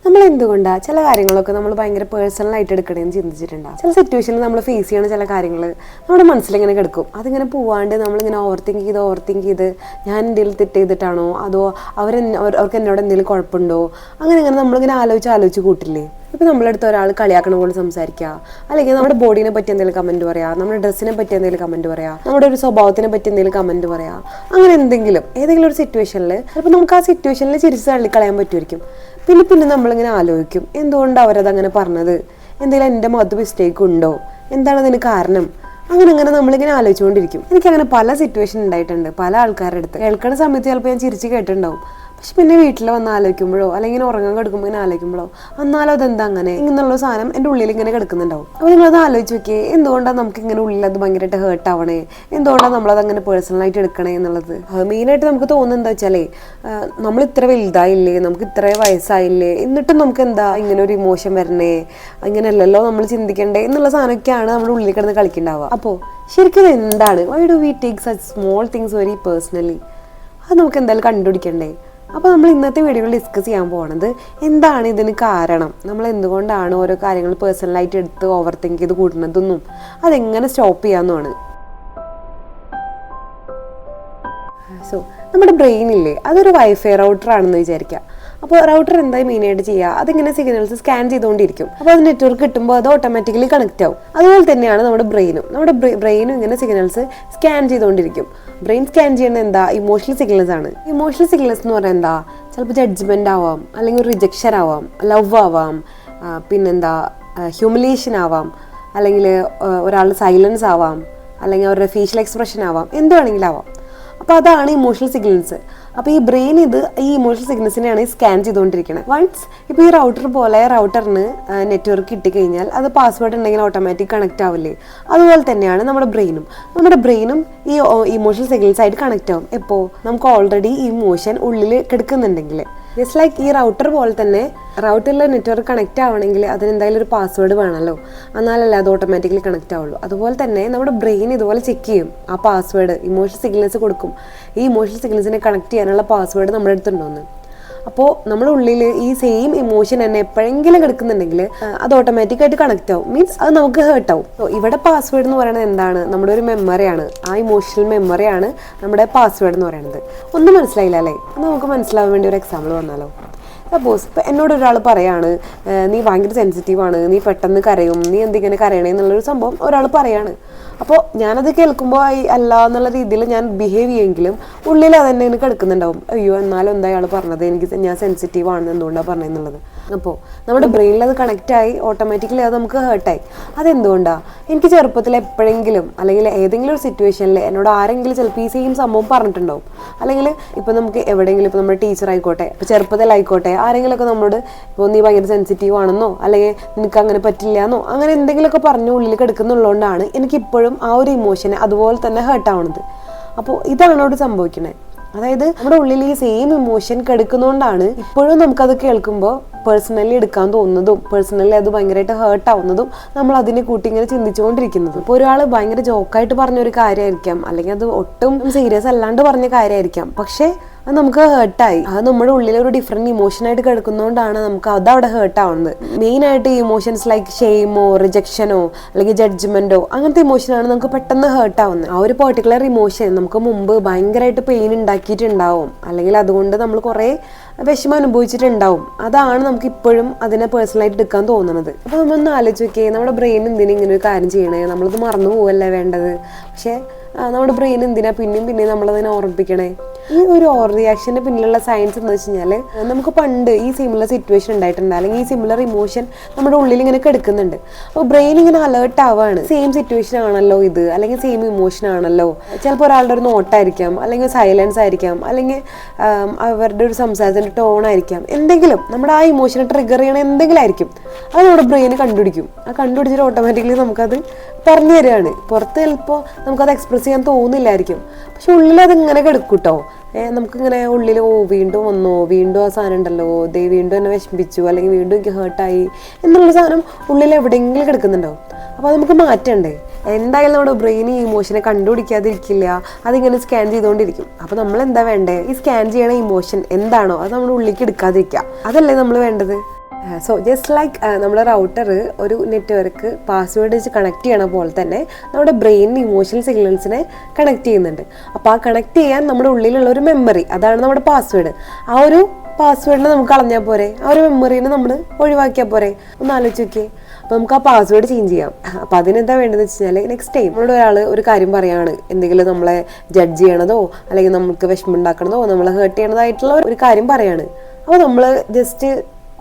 നമ്മൾ എന്തുകൊണ്ടാണ് ചില കാര്യങ്ങളൊക്കെ നമ്മൾ ഭയങ്കര പേഴ്സണലായിട്ട് എടുക്കണമെന്ന് ചിന്തിച്ചിട്ടുണ്ടാകും. ചില സിറ്റുവേഷനിൽ നമ്മൾ ഫേസ് ചെയ്യണ ചില കാര്യങ്ങൾ നമ്മുടെ മനസ്സിലിങ്ങനെ കിടക്കും. അതിങ്ങനെ പോവാണ്ട് നമ്മളിങ്ങനെ ഓവർ തിങ്ക് ചെയ്ത് ഞാൻ എന്തെങ്കിലും തെറ്റ് ചെയ്തിട്ടാണോ, അതോ അവർക്ക് എന്നോട് എന്തെങ്കിലും കുഴപ്പമുണ്ടോ, അങ്ങനെ നമ്മളിങ്ങനെ ആലോചിച്ച് കൂട്ടില്ലേ. ഇപ്പം നമ്മളടുത്ത് ഒരാൾ കളിയാക്കണ പോലെ സംസാരിക്കുക, അല്ലെങ്കിൽ നമ്മുടെ ബോഡീനെ പറ്റി എന്തെങ്കിലും കമൻറ്റ് പറയുക, നമ്മുടെ ഡ്രസ്സിനെ പറ്റി എന്തെങ്കിലും കമൻറ്റ് പറയുക, നമ്മുടെ ഒരു സ്വഭാവത്തിനെ പറ്റി എന്തെങ്കിലും കമൻറ്റ് പറയുക, അങ്ങനെ ഏതെങ്കിലും ഒരു സിറ്റുവേഷനിൽ ചിലപ്പോൾ നമുക്ക് ആ സിറ്റുവേഷനിൽ ചിരിച്ച് തള്ളിക്കളയാൻ പറ്റുമായിരിക്കും. പിന്നെ നമ്മളിങ്ങനെ ആലോചിക്കും, എന്തുകൊണ്ട് അവരതങ്ങനെ പറഞ്ഞത്, എന്തെങ്കിലും എൻ്റെ മുഖത്ത് മിസ്റ്റേക്ക് ഉണ്ടോ, എന്താണ് അതിന് കാരണം, അങ്ങനെ നമ്മളിങ്ങനെ ആലോചിച്ചുകൊണ്ടിരിക്കും. എനിക്കങ്ങനെ പല സിറ്റുവേഷൻ ഉണ്ടായിട്ടുണ്ട്. പല ആൾക്കാരുടെ അടുത്ത് കേൾക്കുന്ന സമയത്ത് ചിലപ്പോൾ ഞാൻ ചിരിച്ച് കേട്ടിട്ടുണ്ടാവും. പക്ഷെ പിന്നെ വീട്ടിൽ വന്ന് ആലോചിക്കുമ്പോഴോ അല്ലെങ്കിൽ ഉറങ്ങാൻ കിടക്കുമ്പോൾ ഇങ്ങനെ ആലോചിക്കുമ്പോഴോ എന്നാലും അതെന്താ അങ്ങനെ ഇങ്ങനെയുള്ള സാധനം എൻ്റെ ഉള്ളിൽ ഇങ്ങനെ കിടക്കുന്നുണ്ടാവും. അപ്പോൾ നിങ്ങളത് ആലോചിച്ച് നോക്കിയേ, എന്തുകൊണ്ടാണ് നമുക്ക് ഇങ്ങനെ ഉള്ളിൽ അത് ഭയങ്കരമായിട്ട് ഹേർട്ട് ആവണേ, എന്തുകൊണ്ടാണ് നമ്മളത് അങ്ങനെ പേഴ്സണലായിട്ട് എടുക്കണേ എന്നുള്ളത്. മെയിനായിട്ട് നമുക്ക് തോന്നുന്നത് എന്താ വെച്ചാലേ, നമ്മൾ ഇത്ര വലുതായില്ലേ, നമുക്ക് ഇത്ര വയസ്സായില്ലേ, എന്നിട്ടും നമുക്ക് എന്താ ഇങ്ങനെ ഒരു ഇമോഷൻ വരണേ, ഇങ്ങനെയല്ലല്ലോ നമ്മൾ ചിന്തിക്കണ്ടേ എന്നുള്ള സാധനമൊക്കെയാണ് നമ്മുടെ ഉള്ളിൽ കിടന്ന് കളിക്കുന്നുണ്ടാവുക. അപ്പോൾ ശരിക്കും എന്താണ്, why do we take such small things very personally, അത് നമുക്ക് എന്തായാലും കണ്ടുപിടിക്കണ്ടേ. അപ്പോൾ നമ്മൾ ഇന്നത്തെ വീഡിയോയിൽ ഡിസ്കസ് ചെയ്യാൻ പോകുന്നത് എന്താണ് ഇതിന് കാരണം, നമ്മൾ എന്തുകൊണ്ടാണ് ഓരോ കാര്യങ്ങൾ പേഴ്സണലായിട്ട് എടുത്ത് ഓവർ തിങ്ക് ചെയ്ത് കൂട്ടുന്നതെന്നും അതെങ്ങനെ സ്റ്റോപ്പ് ചെയ്യാമെന്നുമാണ്. സോ നമ്മുടെ ബ്രെയിനില്ലേ, അതൊരു വൈഫൈ റൗട്ടർ ആണെന്ന് വിചാരിക്കുക. അപ്പോൾ റൗട്ടർ എന്തായി മെയിനായിട്ട് ചെയ്യുക, അതിങ്ങനെ സിഗ്നൽസ് സ്കാൻ ചെയ്തുകൊണ്ടിരിക്കും. അപ്പോൾ അത് നെറ്റ്വർക്ക് കിട്ടുമ്പോൾ അത് ഓട്ടോമാറ്റിക്കലി കണക്റ്റ് ആവും. അതുപോലെ തന്നെയാണ് നമ്മുടെ ബ്രെയിനും ഇങ്ങനെ സിഗ്നൽസ് സ്കാൻ ചെയ്തുകൊണ്ടിരിക്കും. ബ്രെയിൻ സ്കാൻ ചെയ്യുന്നത് എന്താ, ഇമോഷണൽ സിഗ്നൽസ് ആണ്. ഇമോഷണൽ സിഗ്നൽസ് എന്ന് പറഞ്ഞാൽ എന്താ, ചിലപ്പോൾ ജഡ്ജ്മെന്റ് ആവാം, അല്ലെങ്കിൽ റിജക്ഷൻ ആവാം, ലവ് ആവാം, പിന്നെന്താ ഹ്യൂമിലിയേഷൻ ആവാം, അല്ലെങ്കിൽ ഒരാളുടെ സൈലൻസ് ആവാം, അല്ലെങ്കിൽ അവരുടെ ഫേഷ്യൽ എക്സ്പ്രഷൻ ആവാം, എന്ത് വേണമെങ്കിലും ആവാം. അപ്പോൾ അതാണ് ഇമോഷണൽ സിഗ്നൽസ്. അപ്പോൾ ഈ ബ്രെയിൻ ഈ ഇമോഷണൽ സിഗ്നൽസിനെയാണ് സ്കാൻ ചെയ്തുകൊണ്ടിരിക്കുന്നത്. വൺസ് ഇപ്പോൾ ഈ റൗട്ടറിന് നെറ്റ്വർക്ക് കിട്ടിക്കഴിഞ്ഞാൽ അത് പാസ്വേഡ് ഉണ്ടെങ്കിൽ ഓട്ടോമാറ്റിക് കണക്റ്റ് ആവില്ലേ, അതുപോലെ തന്നെയാണ് നമ്മുടെ ബ്രെയിനും ഈ ഇമോഷണൽ സിഗ്നൽസ് ആയിട്ട് കണക്റ്റ് ആവും. എപ്പോൾ നമുക്ക് ഓൾറെഡി ഈ ഇമോഷൻ ഉള്ളിൽ കിടക്കുന്നുണ്ടെങ്കിൽ. ജസ്റ്റ് ലൈക്ക് ഈ റൗട്ടർ പോലെ തന്നെ റൗട്ടറിൽ നെറ്റ്വർക്ക് കണക്റ്റ് ആവണമെങ്കിൽ അതിന് എന്തായാലും ഒരു പാസ്വേഡ് വേണമല്ലോ, എന്നാലല്ലേ അത് ഓട്ടോമാറ്റിക്കലി കണക്റ്റ് ആവുള്ളൂ. അതുപോലെ തന്നെ നമ്മുടെ ബ്രെയിൻ ഇതുപോലെ ചെക്ക് ചെയ്യും, ആ പാസ്വേഡ് ഇമോഷണൽ സിഗ്നൽസ് കൊടുക്കും, ഈ ഇമോഷണൽ സിഗ്നൽസിനെ കണക്ട് ചെയ്യാനുള്ള പാസ്വേഡ് നമ്മുടെ അടുത്തുണ്ടോന്ന്. അപ്പോൾ നമ്മുടെ ഉള്ളിൽ ഈ സെയിം ഇമോഷൻ തന്നെ എപ്പോഴെങ്കിലും കിടക്കുന്നുണ്ടെങ്കിൽ അത് ഓട്ടോമാറ്റിക്കായിട്ട് കണക്റ്റ് ആവും, മീൻസ് അത് നമുക്ക് ഹേർട്ട് ആവും. ഇവിടെ പാസ്വേഡ് എന്ന് പറയുന്നത് എന്താണ്, നമ്മുടെ ഒരു മെമ്മറിയാണ്. ആ ഇമോഷണൽ മെമ്മറിയാണ് നമ്മുടെ പാസ്വേഡ് എന്ന് പറയുന്നത്. ഒന്നും മനസ്സിലായില്ല അല്ലേ, നമുക്ക് മനസ്സിലാവാൻ വേണ്ടി ഒരു എക്സാമ്പിൾ വന്നാലോ. സപ്പോസ് ഇപ്പം എന്നോട് ഒരാൾ പറയാണ്, നീ ഭയങ്കര സെൻസിറ്റീവാണ്, നീ പെട്ടെന്ന് കരയും, നീ എന്തിങ്ങനെ കരയണേ എന്നുള്ളൊരു സംഭവം ഒരാൾ പറയാണ്. അപ്പോൾ ഞാനത് കേൾക്കുമ്പോൾ അല്ല എന്നുള്ള രീതിയിൽ ഞാൻ ബിഹേവ് ചെയ്യുമെങ്കിലും ഉള്ളിൽ അതെന്നെ എനിക്ക് കിടക്കുന്നുണ്ടാവും, അയ്യോ എന്നാലും എന്താ അയാൾ പറഞ്ഞത്, ഞാൻ സെൻസിറ്റീവ് ആണെന്ന് എന്തുകൊണ്ടാണ് പറഞ്ഞതെന്നുള്ളത്. അപ്പോൾ നമ്മുടെ ബ്രെയിനിൽ അത് കണക്റ്റായി ഓട്ടോമാറ്റിക്കലി അത് നമുക്ക് ഹേർട്ടായി. അതെന്തുകൊണ്ടാണ്, എനിക്ക് ചെറുപ്പത്തിൽ എപ്പോഴെങ്കിലും അല്ലെങ്കിൽ ഏതെങ്കിലും ഒരു സിറ്റുവേഷനിൽ എന്നോട് ആരെങ്കിലും ചിലപ്പോൾ ഈ സെയിം സംഭവം പറഞ്ഞിട്ടുണ്ടാവും. അല്ലെങ്കിൽ ഇപ്പോൾ നമുക്ക് എവിടെയെങ്കിലും ഇപ്പോൾ നമ്മുടെ ടീച്ചർ ആയിക്കോട്ടെ, ഇപ്പോൾ ചെറുപ്പത്തിലായിക്കോട്ടെ, ആരെങ്കിലുമൊക്കെ നമ്മളോട് ഇപ്പോൾ നീ ഭയങ്കര സെൻസിറ്റീവ് ആണെന്നോ അല്ലെങ്കിൽ നിനക്ക് അങ്ങനെ പറ്റില്ല എന്നോ അങ്ങനെ എന്തെങ്കിലുമൊക്കെ പറഞ്ഞ് ഉള്ളിൽ കിടക്കുന്നുള്ളതുകൊണ്ടാണ് എനിക്കിപ്പോഴും ആ ഒരു ഇമോഷനെ അതുപോലെ തന്നെ ഹേർട്ടാവണത്. അപ്പോൾ ഇതാണ് അവിടെ സംഭവിക്കുന്നത്. അതായത് നമ്മുടെ ഉള്ളിൽ ഈ സെയിം ഇമോഷൻ കിടക്കുന്നതുകൊണ്ടാണ് ഇപ്പോഴും നമുക്കത് കേൾക്കുമ്പോൾ പേഴ്സണലി എടുക്കാൻ തോന്നുന്നതും പേഴ്സണലി അത് ഭയങ്കരമായിട്ട് ഹേർട്ട് ആവുന്നതും നമ്മൾ അതിനെ കൂട്ടി ഇങ്ങനെ ചിന്തിച്ചുകൊണ്ടിരിക്കുന്നത്. ഇപ്പോൾ ഒരാൾ ഭയങ്കര ജോക്കായിട്ട് പറഞ്ഞൊരു കാര്യമായിരിക്കാം, അല്ലെങ്കിൽ അത് ഒട്ടും സീരിയസ് അല്ലാണ്ട് പറഞ്ഞ കാര്യമായിരിക്കാം, പക്ഷേ അത് നമുക്ക് ഹേർട്ടായി, അത് നമ്മുടെ ഉള്ളിൽ ഒരു ഡിഫറെന്റ് ഇമോഷനായിട്ട് കിടക്കുന്നതുകൊണ്ടാണ് നമുക്ക് അത് അവിടെ ഹേർട്ട് ആവുന്നത്. മെയിനായിട്ട് ഈ ഇമോഷൻസ് ലൈക്ക് ഷെയിമോ റിജക്ഷനോ അല്ലെങ്കിൽ ജഡ്ജ്മെന്റോ അങ്ങനത്തെ ഇമോഷനാണ് നമുക്ക് പെട്ടെന്ന് ഹേർട്ട് ആവുന്നത്. ആ ഒരു പെർട്ടിക്കുലർ ഇമോഷൻ നമുക്ക് മുമ്പ് ഭയങ്കരമായിട്ട് പെയിൻ ഉണ്ടാക്കിയിട്ടുണ്ടാവും, അല്ലെങ്കിൽ അതുകൊണ്ട് നമ്മൾ കുറേ വിഷമം അനുഭവിച്ചിട്ടുണ്ടാവും. അതാണ് നമുക്ക് ഇപ്പോഴും അതിനെ പേഴ്സണലായിട്ട് എടുക്കാൻ തോന്നുന്നത്. അപ്പോൾ നമ്മളൊന്ന് ആലോചിച്ച് നോക്കിയേ, നമ്മുടെ ബ്രെയിൻ എന്തിനാ ഇങ്ങനെ ഒരു കാര്യം ചെയ്യണേ, നമ്മളത് മറന്നു പോവല്ലേ വേണ്ടത്. പക്ഷേ നമ്മുടെ ബ്രെയിൻ എന്തിനാ പിന്നെയും നമ്മളതിനെ ഓർമ്മിപ്പിക്കണേ. ഈ ഒരു ഓവർ റിയാക്ഷന് പിന്നിലുള്ള സയൻസ് എന്ന് വെച്ച് കഴിഞ്ഞാൽ, നമുക്ക് പണ്ട് ഈ സിമിലർ സിറ്റുവേഷൻ ഉണ്ടായിട്ടുണ്ട്, അല്ലെങ്കിൽ ഈ സിമിലർ ഇമോഷൻ നമ്മുടെ ഉള്ളിൽ ഇങ്ങനെ കിടക്കുന്നുണ്ട്. അപ്പോൾ ബ്രെയിൻ ഇങ്ങനെ അലേർട്ട് ആവുകയാണ്, സെയിം സിറ്റുവേഷൻ ആണല്ലോ ഇത്, അല്ലെങ്കിൽ സെയിം ഇമോഷൻ ആണല്ലോ. ചിലപ്പോൾ ഒരാളുടെ ഒരു നോട്ടായിരിക്കാം, അല്ലെങ്കിൽ സൈലൻസ് ആയിരിക്കാം, അല്ലെങ്കിൽ അവരുടെ ഒരു സംസാരത്തിൻ്റെ ടോൺ ആയിരിക്കാം, എന്തെങ്കിലും നമ്മുടെ ആ ഇമോഷനെ ട്രിഗർ ചെയ്യണ എന്തെങ്കിലും ആയിരിക്കും. അത് നമ്മുടെ ബ്രെയിന് കണ്ടുപിടിക്കും. ആ കണ്ടുപിടിച്ചിട്ട് ഓട്ടോമാറ്റിക്കലി നമുക്കത് പറഞ്ഞു തരികയാണ്. പുറത്ത് ചിലപ്പോൾ നമുക്കത് എക്സ്പ്രസ് ചെയ്യാൻ തോന്നില്ലായിരിക്കും, പക്ഷെ ഉള്ളിൽ അതിങ്ങനെ കിടക്കും കേട്ടോ. നമുക്കിങ്ങനെ ഉള്ളിൽ വീണ്ടും വന്നോ, വീണ്ടും ആ സാധനം ഉണ്ടല്ലോ, വീണ്ടും എന്നെ വിഷമിപ്പിച്ചു, അല്ലെങ്കിൽ വീണ്ടും എനിക്ക് ഹേർട്ടായി എന്നുള്ള സാധനം ഉള്ളിൽ എവിടെയെങ്കിലും കിടക്കുന്നുണ്ടാവും. അപ്പോൾ അത് നമുക്ക് മാറ്റണ്ടേ. എന്തായാലും നമ്മുടെ ബ്രെയിൻ ഈ ഇമോഷനെ കണ്ടുപിടിക്കാതിരിക്കില്ല, അതിങ്ങനെ സ്കാൻ ചെയ്തുകൊണ്ടിരിക്കും. അപ്പോൾ നമ്മൾ എന്താ വേണ്ടേ, ഈ സ്കാൻ ചെയ്യണ ഇമോഷൻ എന്താണോ അത് നമ്മുടെ ഉള്ളിലേക്ക് എടുക്കാതിരിക്കുക, അതല്ലേ നമ്മൾ വേണ്ടത്. സോ ജസ്റ്റ് ലൈക്ക് നമ്മുടെ റൗട്ടർ ഒരു നെറ്റ്വർക്ക് പാസ്വേഡ് വെച്ച് കണക്ട് ചെയ്യണ പോലെ തന്നെ നമ്മുടെ ബ്രെയിനിന് ഇമോഷണൽ സിഗ്നൽസിനെ കണക്ട് ചെയ്യുന്നുണ്ട്. അപ്പോൾ ആ കണക്ട് ചെയ്യാൻ നമ്മുടെ ഉള്ളിലുള്ള ഒരു മെമ്മറി, അതാണ് നമ്മുടെ പാസ്വേഡ്. ആ ഒരു പാസ്വേഡിനെ നമുക്ക് കളഞ്ഞാൽ പോരെ, ആ ഒരു മെമ്മറീനെ നമ്മൾ ഒഴിവാക്കിയാൽ പോരെ? ഒന്ന് ആലോചിച്ച് നോക്കിയേ. അപ്പോൾ നമുക്ക് ആ പാസ്വേഡ് ചേഞ്ച് ചെയ്യാം. അപ്പോൾ അതിനെന്താ വേണ്ടതെന്ന് വെച്ച് കഴിഞ്ഞാൽ, നെക്സ്റ്റ് ടൈം നമ്മളോട് ഒരാൾ ഒരു കാര്യം പറയുകയാണ്, എന്തെങ്കിലും നമ്മളെ ജഡ്ജ് ചെയ്യണതോ അല്ലെങ്കിൽ നമുക്ക് വിഷമം ഉണ്ടാക്കണതോ നമ്മളെ ഹേർട്ട് ചെയ്യണതായിട്ടുള്ള ഒരു കാര്യം പറയാണ്. അപ്പോൾ നമ്മൾ ജസ്റ്റ്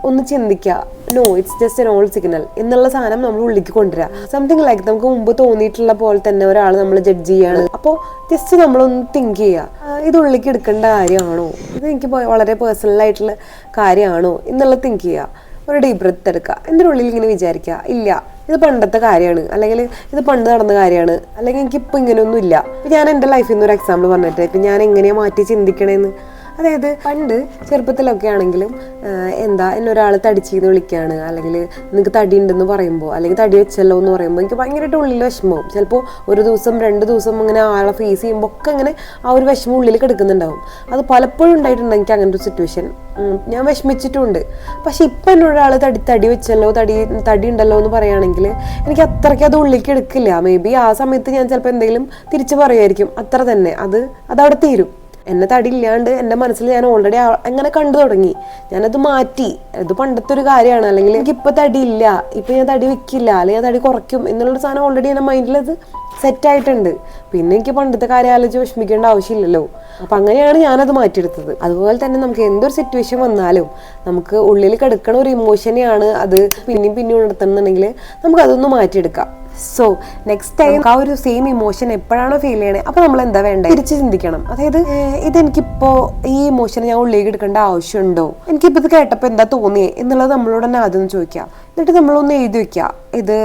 ഒന്ന് ചിന്തിക്കുക, no it's just an all signal എന്നുള്ള സാധനം നമ്മൾ ഉള്ളിലേക്ക് കൊണ്ടുവരിക. സംതിങ് ലൈക്ക് നമുക്ക് മുമ്പ് തോന്നിയിട്ടുള്ള പോലെ തന്നെ ഒരാൾ നമ്മൾ ജഡ്ജ് ചെയ്യാണ്. അപ്പോൾ ജസ്റ്റ് നമ്മളൊന്ന് തിങ്ക് ചെയ്യുക, ഇത് ഉള്ളിലേക്ക് എടുക്കേണ്ട കാര്യമാണോ, ഇത് എനിക്ക് വളരെ പേഴ്സണലായിട്ടുള്ള കാര്യമാണോ എന്നുള്ളത് തിങ്ക് ചെയ്യുക. ഒരു ഡീപ് ബ്രെത്ത് എടുക്കുക, എൻ്റെ ഉള്ളിൽ ഇങ്ങനെ വിചാരിക്കുക, ഇല്ല ഇത് പണ്ടത്തെ കാര്യമാണ്, അല്ലെങ്കിൽ ഇത് പണ്ട് നടന്ന കാര്യമാണ്, അല്ലെങ്കിൽ എനിക്കിപ്പോൾ ഇങ്ങനെയൊന്നും ഇല്ല. ഞാൻ എൻ്റെ ലൈഫിൽ നിന്ന് ഒരു എക്സാമ്പിൾ പറഞ്ഞിട്ട് ഇപ്പം ഞാൻ എങ്ങനെയാണ് മാറ്റി ചിന്തിക്കണേന്ന്. അതായത് പണ്ട് ചെറുപ്പത്തിലൊക്കെ ആണെങ്കിലും എന്താ എന്നൊരാൾ തടിച്ചെന്ന് വിളിക്കുകയാണ്, അല്ലെങ്കിൽ നിനക്ക് തടി ഉണ്ടെന്ന് പറയുമ്പോൾ, അല്ലെങ്കിൽ തടി വെച്ചല്ലോ എന്ന് പറയുമ്പോൾ എനിക്ക് ഭയങ്കരമായിട്ട് ഉള്ളിൽ വിഷമവും. ചിലപ്പോൾ ഒരു ദിവസം 2 ദിവസം അങ്ങനെ ആളെ ഫേസ് ചെയ്യുമ്പോൾ ഒക്കെ അങ്ങനെ ആ ഒരു വിഷമം ഉള്ളിൽ കിടക്കുന്നുണ്ടാവും. അത് പലപ്പോഴും ഉണ്ടായിട്ടുണ്ട് എനിക്ക് അങ്ങനത്തെ ഒരു സിറ്റുവേഷൻ. ഞാൻ വിഷമിച്ചിട്ടുണ്ട്. പക്ഷെ ഇപ്പം എന്നൊരാൾ തടി വെച്ചല്ലോ, തടി ഉണ്ടല്ലോ എന്ന് പറയുകയാണെങ്കിൽ എനിക്ക് അത്രയ്ക്ക് അത് ഉള്ളിലേക്ക് എടുക്കില്ല. മേ ബി ആ സമയത്ത് ഞാൻ ചിലപ്പോൾ എന്തെങ്കിലും തിരിച്ച് പറയുമായിരിക്കും, അത്ര തന്നെ. അതവിടെ തീരും. എന്നെ തടി ഇല്ലാണ്ട് എൻ്റെ മനസ്സിൽ ഞാൻ ഓൾറെഡി അങ്ങനെ കണ്ടു തുടങ്ങി. ഞാനത് മാറ്റി, അത് പണ്ടത്തെ ഒരു കാര്യമാണ്, അല്ലെങ്കിൽ എനിക്കിപ്പോൾ തടി ഇല്ല, ഇപ്പം ഞാൻ തടി വെക്കില്ല, അല്ലെങ്കിൽ ഞാൻ തടി കുറയ്ക്കും എന്നുള്ളൊരു സാധനം ഓൾറെഡി എൻ്റെ മൈൻഡിൽ അത് സെറ്റായിട്ടുണ്ട്. പിന്നെ എനിക്ക് പണ്ടത്തെ കാര്യം ആലോചിച്ച് വിഷമിക്കേണ്ട ആവശ്യമില്ലല്ലോ. അപ്പം അങ്ങനെയാണ് ഞാനത് മാറ്റിയെടുത്തത്. അതുപോലെ തന്നെ നമുക്ക് എന്തൊരു സിറ്റുവേഷൻ വന്നാലും നമുക്ക് ഉള്ളിൽ കിടക്കണ ഒരു ഇമോഷനെയാണ് അത് പിന്നെയും ഉണർത്തുന്നുണ്ടെങ്കിൽ നമുക്കതൊന്ന് മാറ്റിയെടുക്കാം. സോ നെക്സ്റ്റ് ടൈം ആ ഒരു സെയിം ഇമോഷൻ എപ്പോഴാണോ ഫീൽ ചെയ്യണേ അപ്പോൾ നമ്മൾ എന്താ വേണ്ടത് തിരിച്ച് ചിന്തിക്കണം. അതായത് ഇതെനിക്കിപ്പോൾ ഈ ഇമോഷൻ ഞാൻ ഉള്ളിലേക്ക് എടുക്കേണ്ട ആവശ്യമുണ്ടോ, എനിക്കിപ്പോൾ ഇത് കേട്ടപ്പോൾ എന്താ തോന്നിയേ എന്നുള്ളത് നമ്മളോട് തന്നെ ആദ്യം ചോദിക്കുക. എന്നിട്ട് നമ്മളൊന്ന് എഴുതി വെക്കുക, ഇത്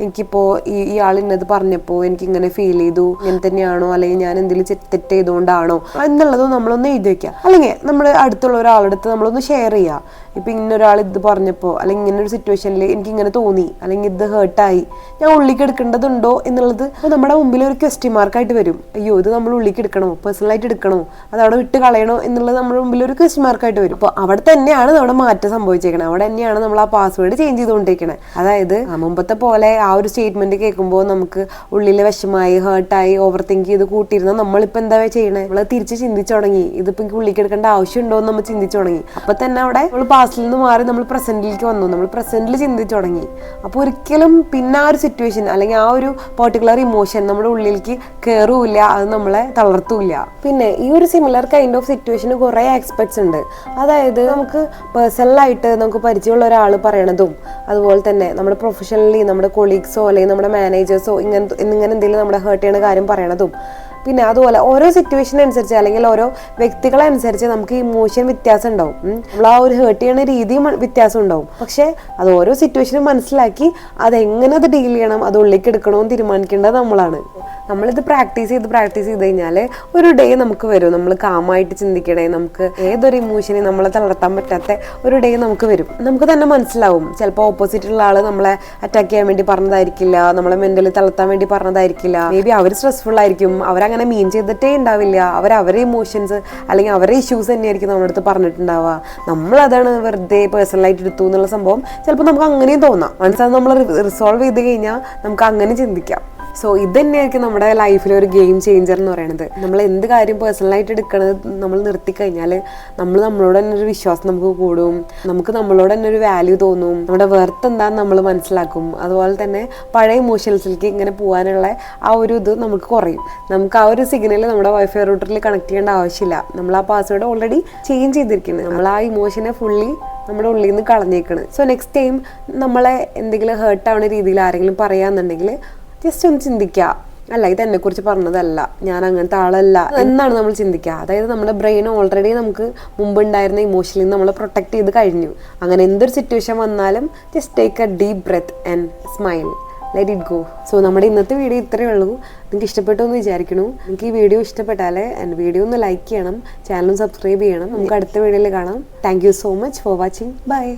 എനിക്കിപ്പോൾ ഈ ആൾ ഇന്നത് പറഞ്ഞപ്പോൾ എനിക്കിങ്ങനെ ഫീൽ ചെയ്തു, ഇങ്ങനെ തന്നെയാണോ, അല്ലെങ്കിൽ ഞാൻ എന്തെങ്കിലും തെറ്റ് ചെയ്തുകൊണ്ടാണോ എന്നുള്ളതും നമ്മളൊന്ന് എഴുതി വെക്കുക. അല്ലെങ്കിൽ നമ്മൾ അടുത്തുള്ള ഒരാളടുത്ത് നമ്മളൊന്ന് ഷെയർ ചെയ്യുക. ഇപ്പം ഇന്നൊരാൾ ഇത് പറഞ്ഞപ്പോൾ, അല്ലെങ്കിൽ ഇങ്ങനെ ഒരു സിറ്റുവേഷനിൽ എനിക്കിങ്ങനെ തോന്നി, അല്ലെങ്കിൽ ഇത് ഹേർട്ടായി, ഞാൻ ഉള്ളിലേക്ക് എടുക്കേണ്ടതുണ്ടോ എന്നുള്ളത് അപ്പോൾ നമ്മുടെ മുമ്പിൽ ഒരു ക്വസ്റ്റ്യൻ മാർക്കായിട്ട് വരും. അയ്യോ ഇത് നമ്മൾ ഉള്ളിലേക്ക് എടുക്കണോ, പേഴ്സണലായിട്ട് എടുക്കണോ, അത് അവിടെ വിട്ട് കളയണോ എന്നുള്ളത് നമ്മുടെ മുമ്പിൽ ഒരു ക്വസ്റ്റ്യൻ മാർക്കായിട്ട് വരും. അപ്പോൾ അവിടെ തന്നെയാണ് നമ്മുടെ മാറ്റം സംഭവിച്ചേക്കണേ, അവിടെ തന്നെയാണ് നമ്മൾ ആ പാസ്വേഡ് ചേഞ്ച് ചെയ്തുകൊണ്ടിരിക്കണേ. അതായത് മുമ്പത്തെ പോലെ ആ ഒരു സ്റ്റേറ്റ്മെന്റ് കേൾക്കുമ്പോൾ നമുക്ക് ഉള്ളിൽ വിഷമായി, ഹേർട്ടായി, ഓവർ തിങ്ക് ചെയ്ത് കൂട്ടിയിരുന്ന നമ്മളിപ്പോൾ എന്താ ചെയ്യണേ, നമ്മൾ തിരിച്ച് ചിന്തിച്ചു തുടങ്ങി, ഇതിപ്പോൾ എനിക്ക് ഉള്ളിലേക്ക് എടുക്കേണ്ട ആവശ്യമുണ്ടോ എന്ന് നമ്മൾ ചിന്തിച്ചു തുടങ്ങി. അപ്പോൾ തന്നെ അവിടെ നമ്മൾ പാസ്റ്റിൽ നിന്ന് മാറി നമ്മൾ പ്രസന്റിലേക്ക് വന്നു, നമ്മൾ പ്രസന്റിൽ ചിന്തിച്ചു തുടങ്ങി. അപ്പോൾ ഒരിക്കലും പിന്നെ ആ ഒരു സിറ്റുവേഷൻ അല്ലെങ്കിൽ ആ ഒരു പെർട്ടിക്കുലർ ഇമോഷൻ നമ്മുടെ ഉള്ളിലേക്ക് കയറൂല, അത് നമ്മളെ തളർത്തൂല. പിന്നെ ഈ ഒരു സിമിലർ കൈൻഡ് ഓഫ് സിറ്റുവേഷന് കുറേ ആസ്പെക്ട്സ് ഉണ്ട്. അതായത് നമുക്ക് പേഴ്സണലായിട്ട് നമുക്ക് പരിചയമുള്ള ഒരാൾ പറയണതും, അതുപോലെ തന്നെ നമ്മുടെ പ്രൊഫഷണലി നമ്മുടെ കൊളീഗ്സോ അല്ലെങ്കിൽ നമ്മുടെ മാനേജേഴ്സോ ഇങ്ങനെ എന്തെങ്കിലും നമ്മുടെ ഹേർട്ട് ചെയ്യണ കാര്യം പറയണതും, പിന്നെ അതുപോലെ ഓരോ സിറ്റുവേഷൻ അനുസരിച്ച് അല്ലെങ്കിൽ ഓരോ വ്യക്തികളനുസരിച്ച് നമുക്ക് ഇമോഷൻ വ്യത്യാസം ഉണ്ടാവും. നമ്മൾ ആ ഒരു ഹേർട്ട് ചെയ്യുന്ന രീതിയും വ്യത്യാസം ഉണ്ടാവും. പക്ഷെ അത് ഓരോ സിറ്റുവേഷനും മനസ്സിലാക്കി അതെങ്ങനെ അത് ഡീൽ ചെയ്യണം, അത് ഉള്ളിലേക്ക് എടുക്കണമെന്ന് തീരുമാനിക്കേണ്ടത് നമ്മളാണ്. നമ്മളിത് പ്രാക്ടീസ് ചെയ്ത് കഴിഞ്ഞാൽ ഒരു ഡേ നമുക്ക് വരും, നമ്മൾ കാമായിട്ട് ചിന്തിക്കണേ, നമുക്ക് ഏതൊരു ഇമോഷനെ നമ്മളെ തളർത്താൻ പറ്റാത്ത ഒരു ഡേ നമുക്ക് വരും. നമുക്ക് തന്നെ മനസ്സിലാവും, ചിലപ്പോൾ ഓപ്പോസിറ്റുള്ള ആൾ നമ്മളെ അറ്റാക്ക് ചെയ്യാൻ വേണ്ടി പറഞ്ഞതായിരിക്കില്ല, നമ്മളെ മെന്റലി തളർത്താൻ വേണ്ടി പറഞ്ഞതായിരിക്കില്ല. മേ ബി അവർ സ്ട്രെസ്ഫുൾ ആയിരിക്കും, അവരങ്ങനെ മീൻ ചെയ്തിട്ടേ ഉണ്ടാവില്ല, അവരെ ഇമോഷൻസ് അല്ലെങ്കിൽ അവരുടെ ഇഷ്യൂസ് തന്നെയായിരിക്കും നമ്മുടെ അടുത്ത് പറഞ്ഞിട്ടുണ്ടാവുക. നമ്മളതാണ് വെറുതെ പേഴ്സണലായിട്ട് എടുത്തു എന്നുള്ള സംഭവം ചിലപ്പോൾ നമുക്ക് അങ്ങനെയും തോന്നാം. മനസ്സിലാവും, നമ്മൾ റിസോൾവ് ചെയ്ത് കഴിഞ്ഞാൽ നമുക്ക് അങ്ങനെ ചിന്തിക്കാം. സോ ഇത് തന്നെയായിരിക്കും നമ്മുടെ ലൈഫിലെ ഒരു ഗെയിം ചേഞ്ചർ എന്ന് പറയുന്നത്. നമ്മൾ എന്ത് കാര്യം പേഴ്സണലായിട്ട് എടുക്കണത് നമ്മൾ നിർത്തിക്കഴിഞ്ഞാൽ നമ്മളോട് തന്നെ ഒരു വിശ്വാസം നമുക്ക് കൂടും, നമുക്ക് നമ്മളോട് തന്നെ ഒരു വാല്യൂ തോന്നും, നമ്മുടെ വെർത്ത് എന്താണെന്ന് നമ്മൾ മനസ്സിലാക്കും. അതുപോലെ തന്നെ പഴയ ഇമോഷൻസിലേക്ക് ഇങ്ങനെ പോകാനുള്ള ആ ഒരു ഇത് നമുക്ക് കുറയും. നമുക്ക് ആ ഒരു സിഗ്നൽ നമ്മുടെ വൈഫൈ റൂട്ടറിൽ കണക്ട് ചെയ്യേണ്ട ആവശ്യമില്ല. നമ്മൾ ആ പാസ്വേഡ് ഓൾറെഡി ചേഞ്ച് ചെയ്തിരിക്കുന്നത്, നമ്മൾ ആ ഇമോഷനെ ഫുള്ളി നമ്മുടെ ഉള്ളിൽ നിന്ന് കളഞ്ഞേക്കണ്. സോ നെക്സ്റ്റ് ടൈം നമ്മളെ എന്തെങ്കിലും ഹേർട്ടാവുന്ന രീതിയിൽ ആരെങ്കിലും പറയാന്നുണ്ടെങ്കിൽ ജസ്റ്റ് ഒന്ന് ചിന്തിക്കുക, അല്ല ഇതെന്നെക്കുറിച്ച് പറഞ്ഞതല്ല, ഞാൻ അങ്ങനത്തെ ആളല്ല എന്നാണ് നമ്മൾ ചിന്തിക്കുക. അതായത് നമ്മുടെ ബ്രെയിൻ ഓൾറെഡി നമുക്ക് മുമ്പുണ്ടായിരുന്ന ഇമോഷനിൽ നിന്ന് നമ്മളെ പ്രൊട്ടക്ട് ചെയ്ത് കഴിഞ്ഞു. അങ്ങനെ എന്തൊരു സിറ്റുവേഷൻ വന്നാലും just take a deep breath and smile, let it go. So നമ്മുടെ ഇന്നത്തെ വീഡിയോ ഇത്രയേ ഉള്ളൂ. നിങ്ങൾക്ക് ഇഷ്ടപ്പെട്ടു എന്ന് വിചാരിക്കണു. നിങ്ങൾക്ക് ഈ വീഡിയോ ഇഷ്ടപ്പെട്ടാൽ വീഡിയോ ഒന്ന് ലൈക്ക് ചെയ്യണം, ചാനലും സബ്സ്ക്രൈബ് ചെയ്യണം. നമുക്ക് അടുത്ത വീഡിയോയിൽ കാണാം. Thank you so much for watching. By.